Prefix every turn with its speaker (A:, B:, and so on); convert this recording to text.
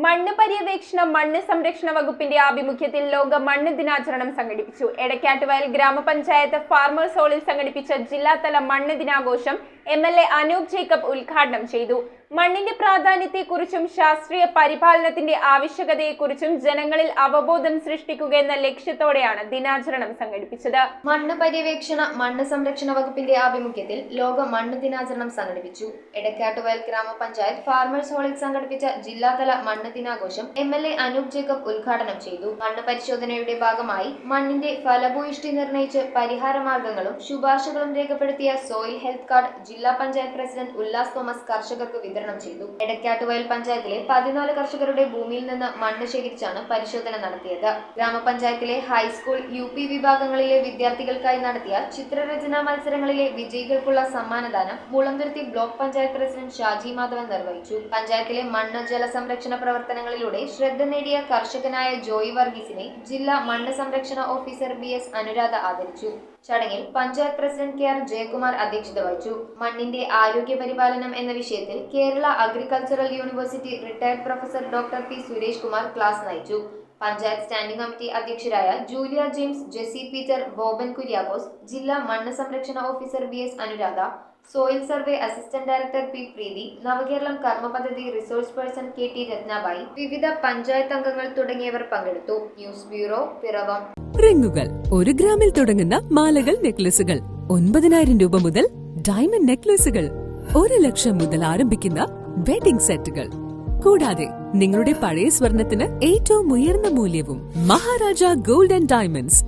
A: മണ്ണ് പര്യവേക്ഷണ മണ്ണ് സംരക്ഷണ വകുപ്പിന്റെ ആഭിമുഖ്യത്തിൽ ലോക മണ്ണ് ദിനാചരണം സംഘടിപ്പിച്ചു. എടക്കാട്ടുവയൽ ഗ്രാമപഞ്ചായത്ത് ഫാർമേഴ്സ് ഹാളിൽ സംഘടിപ്പിച്ച ജില്ലാതല മണ്ണ് ദിനാഘോഷം MLA അനൂപ് ജേക്കബ് ഉദ്ഘാടനം ചെയ്തു. മണ്ണിന്റെ പ്രാധാന്യത്തെക്കുറിച്ചും ശാസ്ത്രീയ പരിപാലനത്തിന്റെ ആവശ്യകതയെക്കുറിച്ചും ജനങ്ങളിൽ അവബോധം സൃഷ്ടിക്കുക എന്ന ലക്ഷ്യത്തോടെയാണ് ദിനാചരണം സംഘടിപ്പിച്ചത്.
B: മണ്ണ് പര്യവേക്ഷണ മണ്ണ് സംരക്ഷണ വകുപ്പിന്റെ ആഭിമുഖ്യത്തിൽ ലോക മണ്ണ് ദിനാചരണം സംഘടിപ്പിച്ചു. എടക്കാട്ടുവയൽ ഗ്രാമപഞ്ചായത്ത് ഫാർമേഴ്സ് ഹാളിൽ സംഘടിപ്പിച്ച ജില്ലാതല മണ്ണ് ദിനാഘോഷം MLA അനൂപ് ജേക്കബ് ഉദ്ഘാടനം ചെയ്തു. മണ്ണ് പരിശോധനയുടെ ഭാഗമായി മണ്ണിന്റെ ഫലഭൂയിഷ്ടി നിർണയിച്ച് പരിഹാര മാർഗങ്ങളും ശുപാർശകളും രേഖപ്പെടുത്തിയ സോയിൽ ഹെൽത്ത് കാർഡ് ജില്ലാ പഞ്ചായത്ത് പ്രസിഡന്റ് ഉല്ലാസ് തോമസ് കർഷകർക്ക് വിതരണം ചെയ്തു. എടക്കാട്ടുവയൽ പഞ്ചായത്തിലെ 14 കർഷകരുടെ ഭൂമിയിൽ നിന്ന് മണ്ണ് ശേഖരിച്ചാണ് പരിശോധന നടത്തിയത്. ഗ്രാമപഞ്ചായത്തിലെ ഹൈസ്കൂൾ UP വിഭാഗങ്ങളിലെ വിദ്യാർത്ഥികൾക്കായി നടത്തിയ ചിത്രരചനാ മത്സരങ്ങളിലെ വിജയികൾക്കുള്ള സമ്മാനദാനം മുളന്തുരുത്തി ബ്ലോക്ക് പഞ്ചായത്ത് പ്രസിഡന്റ് ഷാജി മാധവൻ നിർവഹിച്ചു. പഞ്ചായത്തിലെ മണ്ണ് ജല സംരക്ഷണ പ്രവർത്തനങ്ങളിലൂടെ ശ്രദ്ധ നേടിയ കർഷകനായ ജോയി വർഗീസിനെ ജില്ലാ മണ്ണ് സംരക്ഷണ ഓഫീസർ BS അനുരാധ ആദരിച്ചു. ചടങ്ങിൽ പഞ്ചായത്ത് പ്രസിഡന്റ് KR ജയകുമാർ അധ്യക്ഷത വഹിച്ചു. മണ്ണിന്റെ ആരോഗ്യ പരിപാലനം എന്ന വിഷയത്തിൽ Kerala agricultural university retired professor doctor P Suresh Kumar class നയിച്ചു. പഞ്ചായത്ത് സ്റ്റാൻഡിംഗ് കമ്മിറ്റി അധ്യക്ഷരായ Julia James, Jessy Peter, Boban Kuriakose, ജില്ലാ മണ്ണ് സംരക്ഷണ officer BS Anuradha, soil survey assistant director P Preethi, Navakeralam കർമ്മ പദ്ധതി റിസോഴ്സ് പേഴ്സൺ KT രത്നാബായി, വിവിധ പഞ്ചായത്ത് അംഗങ്ങൾ തുടങ്ങിയവർ പങ്കെടുത്തു. News bureau, Piravom.
C: റിങ്ങുകൾ 1 ഗ്രാമിൽ തുടങ്ങുന്ന മാലകൾ, നെക്ലസുകൾ 9,000 രൂപ മുതൽ ഡയമണ്ട് നെക്ലസുകൾ 1 ലക്ഷം മുതൽ ആരംഭിക്കുന്ന വെഡിംഗ് സെറ്റുകൾ, കൂടാതെ നിങ്ങളുടെ പഴയ സ്വർണത്തിന് ഏറ്റവും ഉയർന്ന മൂല്യവും. Maharaja gold and diamonds,